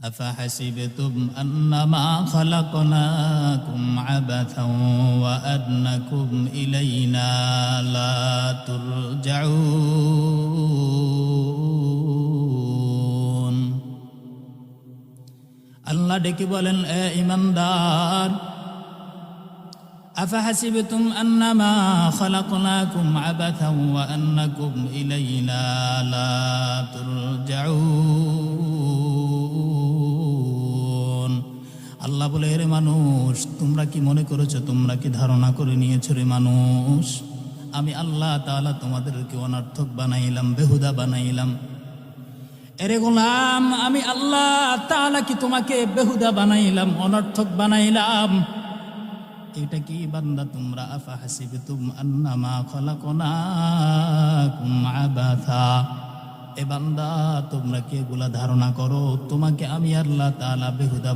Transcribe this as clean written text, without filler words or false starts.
أفحسبتم أنما خلقناكم عبثا وأنكم إلينا لا ترجعون আল্লাহ ডেকে বলেন, এ ঈমানদার, আফাহাসিবতুম আন্নামা খালাকনাকুম আবাথান ওয়া আন্নাকুম ইলাইনা লা তুরজাউন। আল্লাহ বলে, রে মানুষ, তোমরা কি মনে করেছো, তোমরা কি ধারণা করে নিয়েছো রে মানুষ, আমি আল্লাহ তাআলা তোমাদেরকে অনর্থক বানাইলাম, বেহুদা বানাইলাম? এরে গোলাম, আমি আল্লাহ তাআলা কি তোমাকে বেহুদা বানাইলাম, অনর্থক বানাইলাম? এটা কি বান্দা তোমরা আফাহাসিবতুম আন্নামা খালাকনাকুম আবাথা, এ বান্দা তোমরা কি এগুলা ধারণা করো তোমাকে আমি আল্লাহ তাআলা বেহুদা